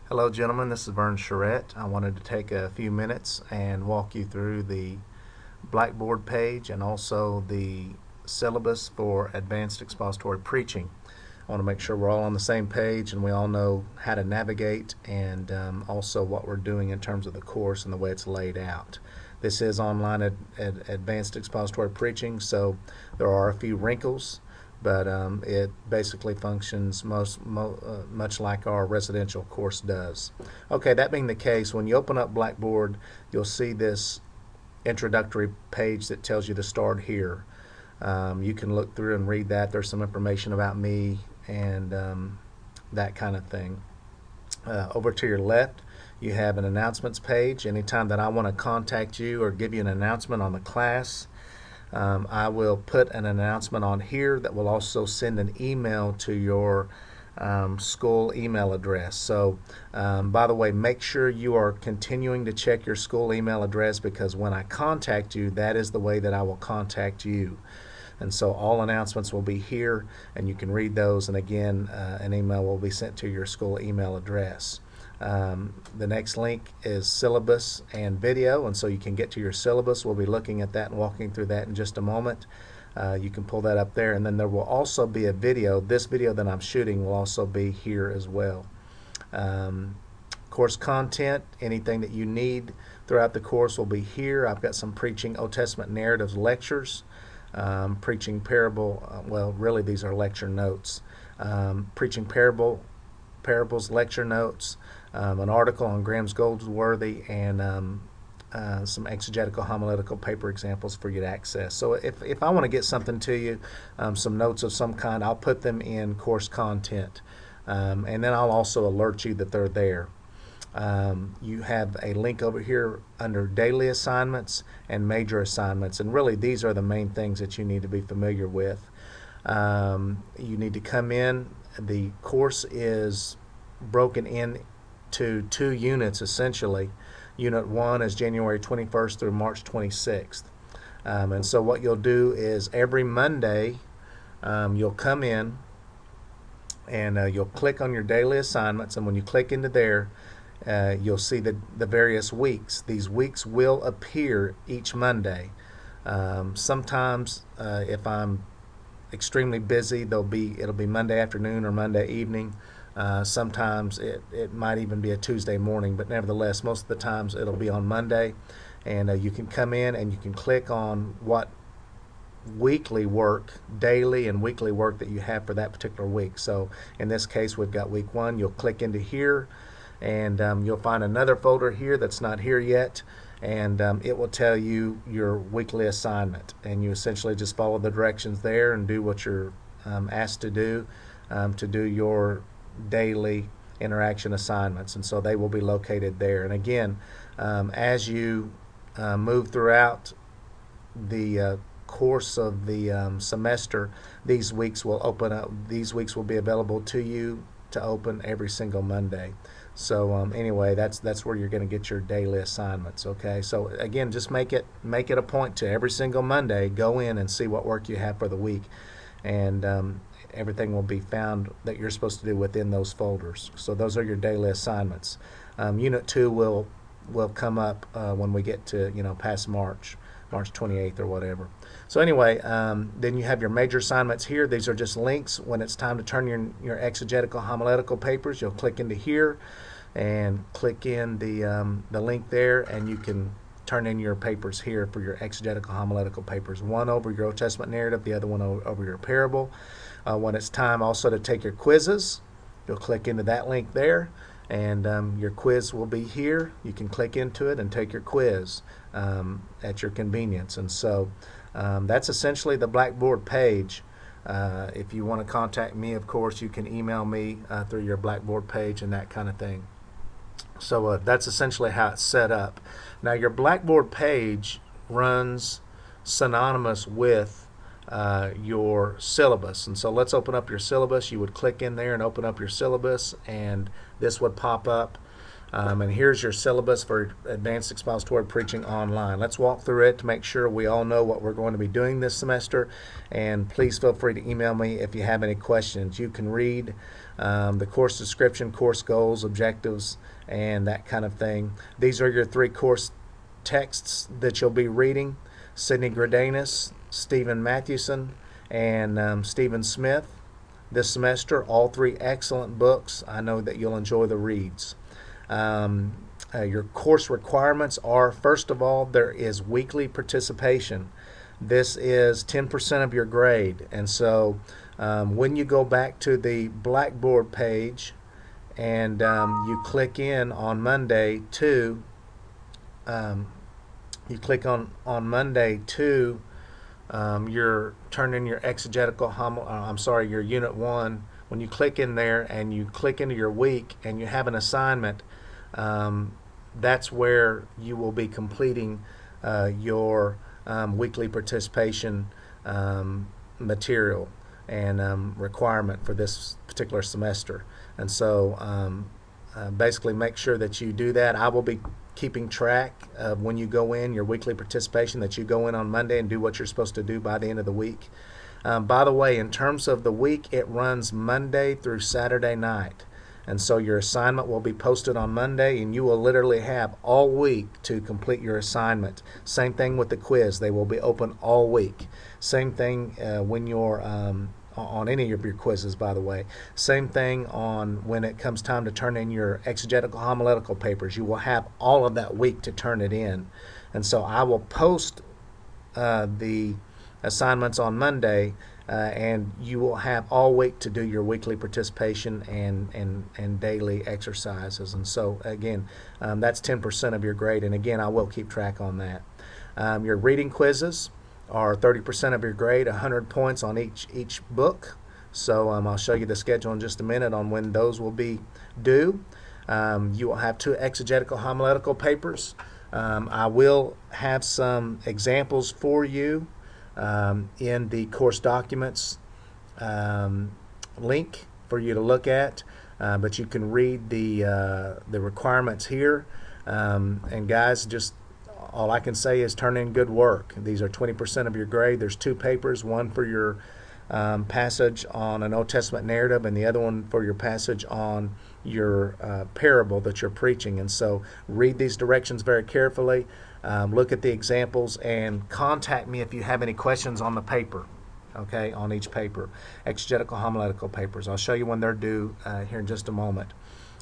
Hello gentlemen, this is Vern Charette. I wanted to take a few minutes and walk you through the Blackboard page and also the syllabus for Advanced Expository Preaching. I want to make sure we're all on the same page and we all know how to navigate and also what we're doing in terms of the course and the way it's laid out. This is online at Advanced Expository Preaching, so there are a few wrinkles, but it basically functions much like our residential course does. Okay, that being the case, when you open up Blackboard, you'll see this introductory page that tells you to start here. You can look through and read that. There's some information about me and that kind of thing. Over to your left, you have an announcements page. Anytime that I want to contact you or give you an announcement on the class, I will put an announcement on here that will also send an email to your school email address. So by the way, make sure you are continuing to check your school email address, because when I contact you, that is the way that I will contact you. And so all announcements will be here and you can read those, and again an email will be sent to your school email address. The next link is syllabus and video, and so you can get to your syllabus. We'll be looking at that and walking through that in just a moment. You can pull that up there, and then there will also be a video. This video that I'm shooting will also be here as well. Course content, anything that you need throughout the course will be here. I've got some preaching Old Testament narratives lectures, preaching parable, well really these are lecture notes, preaching parables lecture notes, an article on Graham's Goldsworthy, and some exegetical homiletical paper examples for you to access. So if I want to get something to you, some notes of some kind, I'll put them in course content, and then I'll also alert you that they're there. You have a link over here under daily assignments and major assignments, and really these are the main things that you need to be familiar with. You need to come in. The course is broken into 2 units essentially. Unit 1 is January 21st through March 26th. And so what you'll do is every Monday you'll come in and you'll click on your daily assignments, and when you click into there, you'll see the various weeks. These weeks will appear each Monday. Sometimes if I'm extremely busy, it'll be Monday afternoon or Monday evening. Sometimes it might even be a Tuesday morning, but nevertheless most of the times it'll be on Monday, and you can come in and you can click on what weekly work, daily and weekly work that you have for that particular week. So in this case we've got week 1. You'll click into here, and you'll find another folder here that's not here yet, and it will tell you your weekly assignment, and you essentially just follow the directions there and do what you're asked to do your daily interaction assignments, and so they will be located there. And again, as you move throughout the course of the semester, these weeks will open up. These weeks will be available to you to open every single Monday. So anyway, that's where you're going to get your daily assignments. Okay, so again, just make it a point to every single Monday go in and see what work you have for the week, and everything will be found that you're supposed to do within those folders. So those are your daily assignments. Unit 2 will come up when we get to past March 28th or whatever. So anyway, then you have your major assignments here. These are just links. When it's time to turn your exegetical homiletical papers, you'll click into here and click in the link there, and you can turn in your papers here for your exegetical homiletical papers. One over your Old Testament narrative, the other one over your parable. When it's time also to take your quizzes, you'll click into that link there, and your quiz will be here. You can click into it and take your quiz at your convenience. And so that's essentially the Blackboard page. If you want to contact me, of course, you can email me through your Blackboard page and that kind of thing. So that's essentially how it's set up. Now your Blackboard page runs synonymous with your syllabus, and so let's open up your syllabus. You would click in there and open up your syllabus, and this would pop up. And here's your syllabus for Advanced Expository Preaching Online. Let's walk through it to make sure we all know what we're going to be doing this semester. And please feel free to email me if you have any questions. You can read the course description, course goals, objectives, and that kind of thing. These are your 3 course texts that you'll be reading: Sidney Greidanus, Stephen Mathewson, and Stephen Smith. This semester, all 3 excellent books. I know that you'll enjoy the reads. Your course requirements are, first of all, there is weekly participation. This is 10% of your grade, and so when you go back to the Blackboard page and you click in on Monday to your turn in your exegetical your Unit 1. When you click in there and you click into your week and you have an assignment, that's where you will be completing your weekly participation material and requirement for this particular semester. And so basically make sure that you do that. I will be keeping track of when you go in, your weekly participation, that you go in on Monday and do what you're supposed to do by the end of the week. By the way, in terms of the week, it runs Monday through Saturday night. And so your assignment will be posted on Monday, and you will literally have all week to complete your assignment. Same thing with the quiz. They will be open all week. Same thing when you're on any of your quizzes, by the way. Same thing on when it comes time to turn in your exegetical homiletical papers. You will have all of that week to turn it in. And so I will post the assignments on Monday, and you will have all week to do your weekly participation and daily exercises. And so again, that's 10% of your grade, and again, I will keep track on that. Your reading quizzes are 30% of your grade, 100 points on each book. So I'll show you the schedule in just a minute on when those will be due. You will have 2 exegetical homiletical papers. I will have some examples for you in the course documents link for you to look at, but you can read the requirements here. And guys, just all I can say is turn in good work. These are 20% of your grade. There's 2 papers, one for your passage on an Old Testament narrative and the other one for your passage on your parable that you're preaching. And so read these directions very carefully, look at the examples, and contact me if you have any questions on the paper, okay, on each paper. Exegetical homiletical papers. I'll show you when they're due here in just a moment.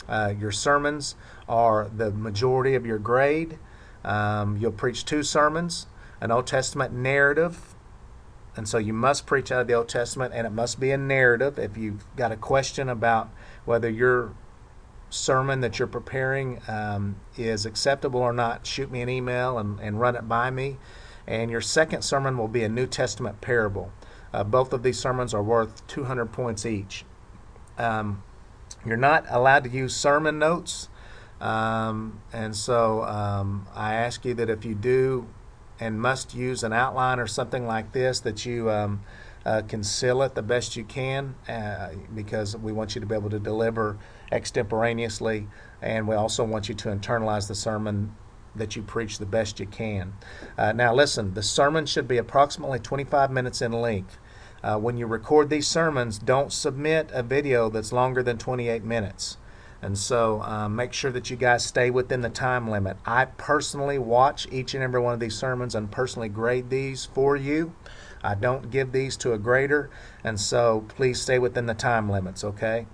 Your sermons are the majority of your grade. You'll preach 2 sermons, an Old Testament narrative, and so you must preach out of the Old Testament, and it must be a narrative. If you've got a question about whether your sermon that you're preparing is acceptable or not, shoot me an email and run it by me. And your second sermon will be a New Testament parable. Both of these sermons are worth 200 points each. You're not allowed to use sermon notes. And so I ask you that if you do and must use an outline or something like this, that you conceal it the best you can, because we want you to be able to deliver extemporaneously, and we also want you to internalize the sermon that you preach the best you can. Now listen, the sermon should be approximately 25 minutes in length. When you record these sermons, don't submit a video that's longer than 28 minutes. And so make sure that you guys stay within the time limit. I personally watch each and every one of these sermons and personally grade these for you. I don't give these to a grader, and so please stay within the time limits, okay?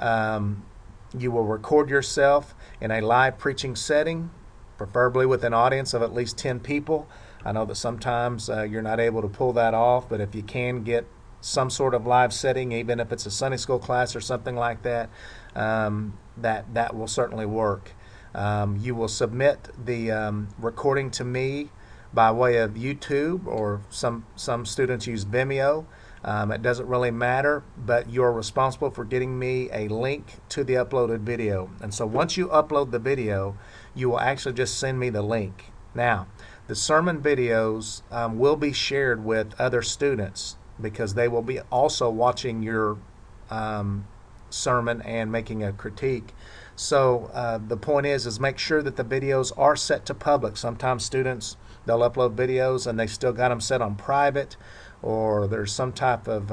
You will record yourself in a live preaching setting, preferably with an audience of at least 10 people. I know that sometimes you're not able to pull that off, but if you can get some sort of live setting, even if it's a Sunday school class or something like that, that will certainly work. You will submit the recording to me by way of YouTube, or some students use Vimeo. It doesn't really matter, but you're responsible for getting me a link to the uploaded video. And so once you upload the video, you will actually just send me the link. Now, the sermon videos will be shared with other students, because they will be also watching your sermon and making a critique. So the point is make sure that the videos are set to public. Sometimes students, they'll upload videos and they still got them set on private, or there's some type of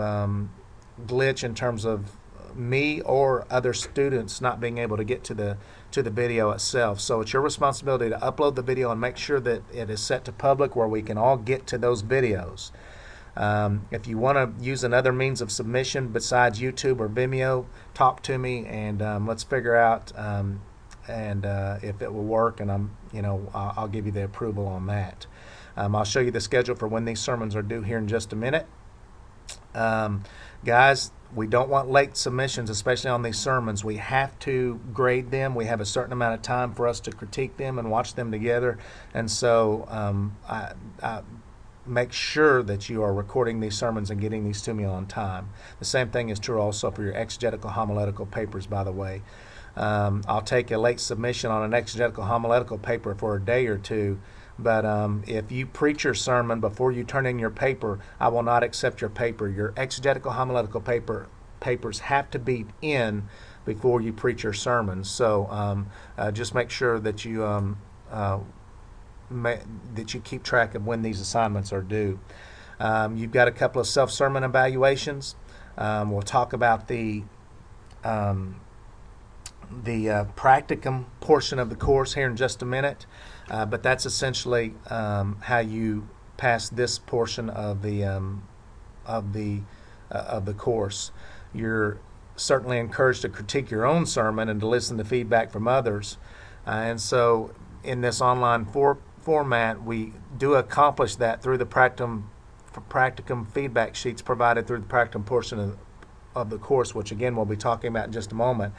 glitch in terms of me or other students not being able to get to the video itself. So it's your responsibility to upload the video and make sure that it is set to public where we can all get to those videos. If you want to use another means of submission besides YouTube or Vimeo, talk to me and let's figure out if it will work, and I'll give you the approval on that. I'll show you the schedule for when these sermons are due here in just a minute. Guys, we don't want late submissions, especially on these sermons. We have to grade them. We have a certain amount of time for us to critique them and watch them together. And so I make sure that you are recording these sermons and getting these to me on time. The same thing is true also for your exegetical homiletical papers, by the way. I'll take a late submission on an exegetical homiletical paper for a day or two, but if you preach your sermon before you turn in your paper, I will not accept your paper. Your exegetical homiletical papers have to be in before you preach your sermons. So just make sure that you keep track of when these assignments are due. You've got a couple of self-sermon evaluations. We'll talk about the practicum portion of the course here in just a minute, but that's essentially how you pass this portion of the course. You're certainly encouraged to critique your own sermon and to listen to feedback from others, and so in this online format, we do accomplish that through the practicum feedback sheets provided through the practicum portion of the course, which again we'll be talking about in just a moment.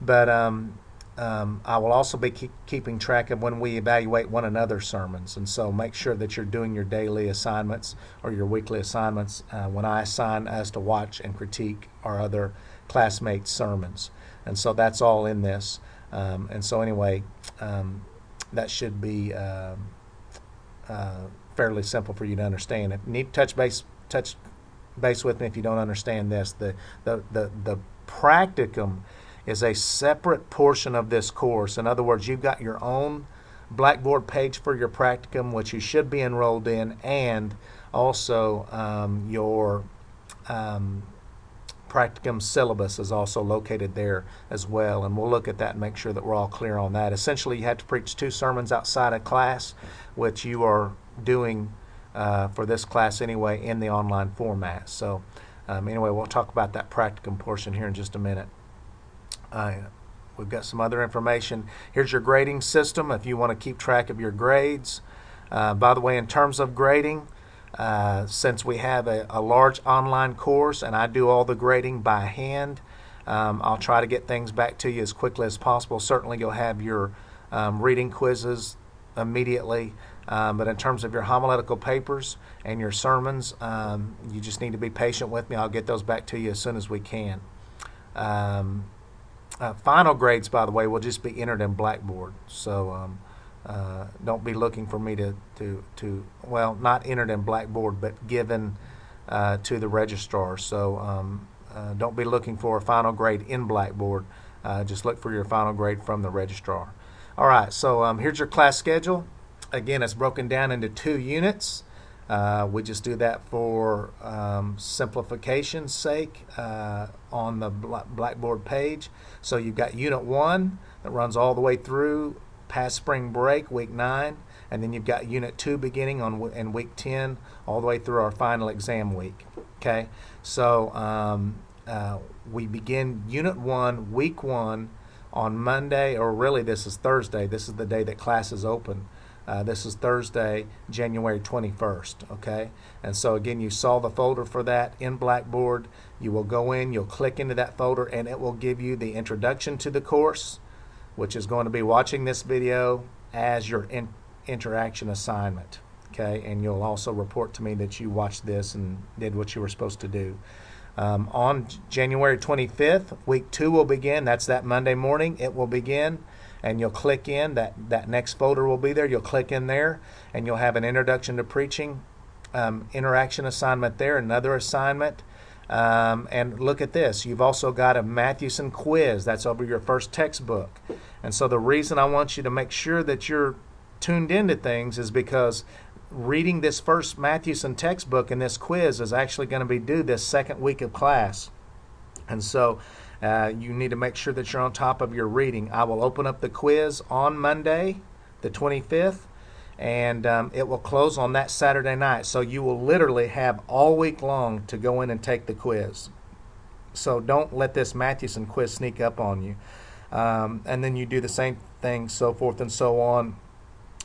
But I will also be keeping track of when we evaluate one another's sermons, and so make sure that you're doing your daily assignments or your weekly assignments when I assign us to watch and critique our other classmates' sermons. And so that's all in this. And so anyway, that should be fairly simple for you to understand. If you need to touch base with me if you don't understand this. The practicum is a separate portion of this course. In other words, you've got your own Blackboard page for your practicum, which you should be enrolled in, and also your practicum syllabus is also located there as well, and we'll look at that and make sure that we're all clear on that. Essentially, you have to preach 2 sermons outside of class, which you are doing for this class anyway in the online format. So anyway, we'll talk about that practicum portion here in just a minute. We've got some other information. Here's your grading system if you want to keep track of your grades. By the way, in terms of grading, since we have a large online course and I do all the grading by hand, I'll try to get things back to you as quickly as possible. Certainly you'll have your reading quizzes immediately, but in terms of your homiletical papers and your sermons, you just need to be patient with me. I'll get those back to you as soon as we can. Final grades, by the way, will just be entered in Blackboard. So don't be looking for me to well, not entered in Blackboard, but given to the registrar. So don't be looking for a final grade in Blackboard. Just look for your final grade from the registrar. All right, so here's your class schedule. Again, it's broken down into 2 units. We just do that for simplification's sake on the Blackboard page. So you've got Unit 1 that runs all the way through past spring break, week 9, and then you've got Unit 2 beginning in week 10 all the way through our final exam week. Okay, so we begin Unit 1, week 1 on Monday, or really this is Thursday. This is the day that class is open. This is Thursday, January 21st, okay? And so again, you saw the folder for that in Blackboard. You will go in, you'll click into that folder, and it will give you the introduction to the course, which is going to be watching this video as your interaction assignment, okay? And you'll also report to me that you watched this and did what you were supposed to do. On January 25th, week 2 will begin. That's that Monday morning. It will begin. And you'll click in, that next folder will be there. You'll click in there, and you'll have an introduction to preaching interaction assignment there, another assignment. And look at this. You've also got a Mathewson quiz. That's over your first textbook. And so the reason I want you to make sure that you're tuned into things is because reading this first Mathewson textbook and this quiz is actually going to be due this second week of class. And so you need to make sure that you're on top of your reading. I will open up the quiz on Monday, the 25th, and it will close on that Saturday night. So you will literally have all week long to go in and take the quiz. So don't let this Mathewson quiz sneak up on you. And then you do the same thing, so forth and so on.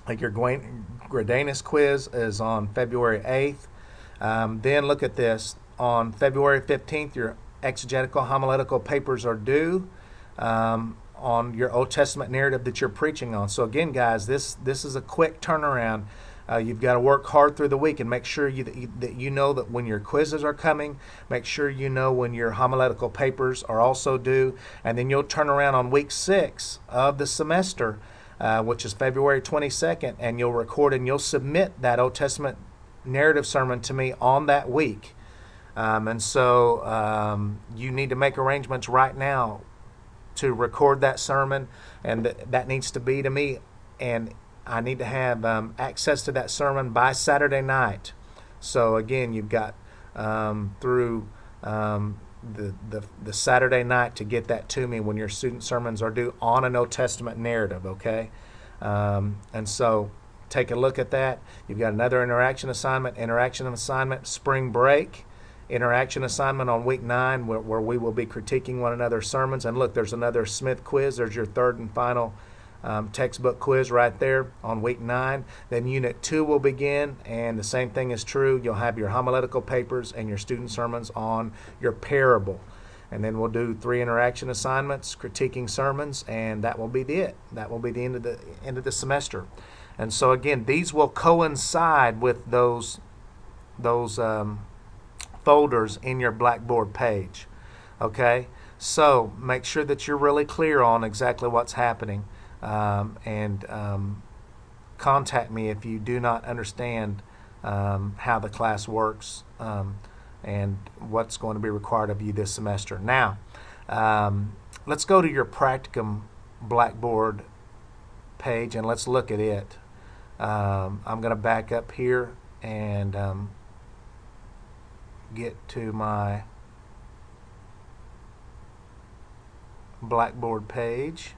Like your Gradanis quiz is on February 8th. Then look at this. On February 15th, your exegetical homiletical papers are due on your Old Testament narrative that you're preaching on. So again, guys, this is a quick turnaround. You've got to work hard through the week and make sure that you know that when your quizzes are coming, make sure you know when your homiletical papers are also due, and then you'll turn around on week 6 of the semester, which is February 22nd, and you'll record and you'll submit that Old Testament narrative sermon to me on that week. And so you need to make arrangements right now to record that sermon, and that needs to be to me, and I need to have access to that sermon by Saturday night. So again, you've got through the Saturday night to get that to me when your student sermons are due on an Old Testament narrative, okay? And so take a look at that. You've got another interaction assignment, spring break. Interaction assignment on week 9 where we will be critiquing one another's sermons. And look, there's another Smith quiz. There's your third and final textbook quiz right there on week 9. Then Unit 2 will begin, and the same thing is true. You'll have your homiletical papers and your student sermons on your parable. And then we'll do 3 interaction assignments, critiquing sermons, and that will be it. That will be the end of the semester. And so again, these will coincide with those folders in your Blackboard page. Okay, so make sure that you're really clear on exactly what's happening, and contact me if you do not understand how the class works and what's going to be required of you this semester. Now, let's go to your practicum Blackboard page and let's look at it. I'm going to back up here and get to my Blackboard page,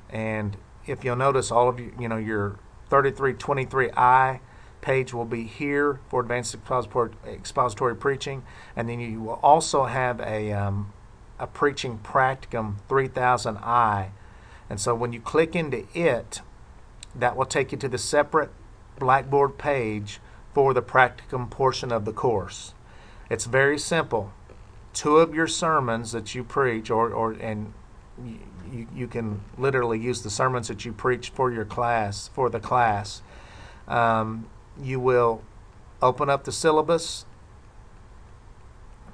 and if you'll notice, all of your 3323I page will be here for advanced expository preaching, and then you will also have a preaching practicum 3000I, and so when you click into it, that will take you to the separate Blackboard page for the practicum portion of the course. It's very simple. 2 of your sermons that you preach, and you can literally use the sermons that you preach for your class, you will open up the syllabus,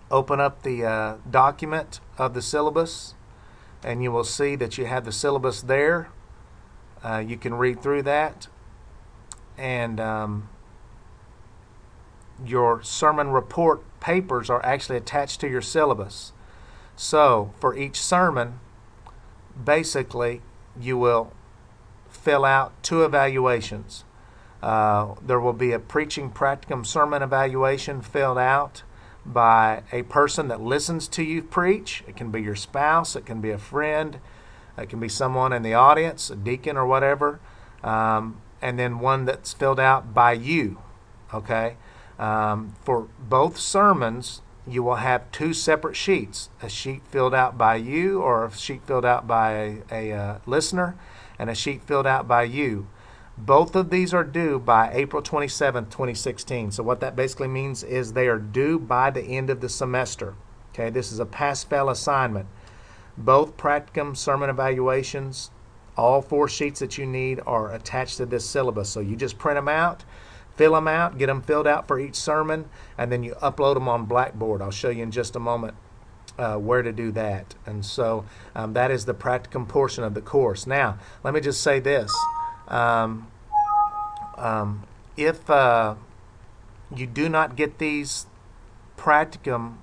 open up the document of the syllabus, and you will see that you have the syllabus there. You can read through that, and your sermon report papers are actually attached to your syllabus. So for each sermon, basically, you will fill out 2 evaluations. There will be a preaching practicum sermon evaluation filled out by a person that listens to you preach. It can be your spouse, it can be a friend, it can be someone in the audience, a deacon or whatever, and then one that's filled out by you, okay? For both sermons, you will have 2 separate sheets, a sheet filled out by you or a sheet filled out by a listener, and a sheet filled out by you. Both of these are due by April 27th, 2016. So what that basically means is they are due by the end of the semester. Okay, this is a pass-fail assignment. Both practicum sermon evaluations, all 4 sheets that you need are attached to this syllabus. So you just print them out, fill them out, get them filled out for each sermon, and then you upload them on Blackboard. I'll show you in just a moment where to do that. And so that is the practicum portion of the course. Now, let me just say this. If you do not get these practicum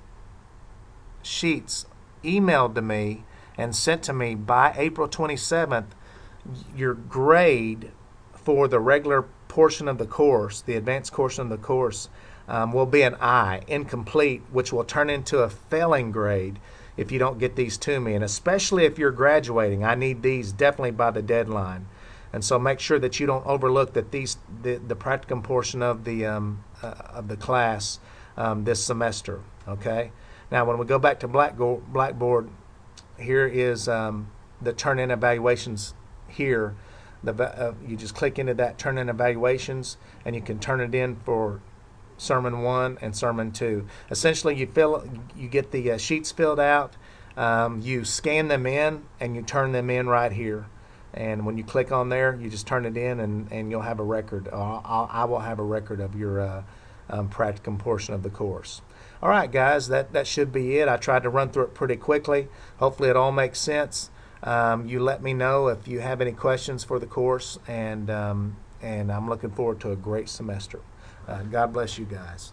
sheets emailed to me and sent to me by April 27th, your grade for the regular portion of the course, the advanced portion of the course, will be an I, incomplete, which will turn into a failing grade if you don't get these to me. And especially if you're graduating, I need these definitely by the deadline. And so make sure that you don't overlook that the practicum portion of the class this semester. Okay. Now, when we go back to Blackboard, here is the turn-in evaluations here. You just click into that turn-in evaluations, and you can turn it in for Sermon 1 and Sermon 2. Essentially, you get the sheets filled out, you scan them in, and you turn them in right here. And when you click on there, you just turn it in, and you'll have a record. I will have a record of your practicum portion of the course. All right, guys, that should be it. I tried to run through it pretty quickly. Hopefully it all makes sense. You let me know if you have any questions for the course, and I'm looking forward to a great semester. God bless you guys.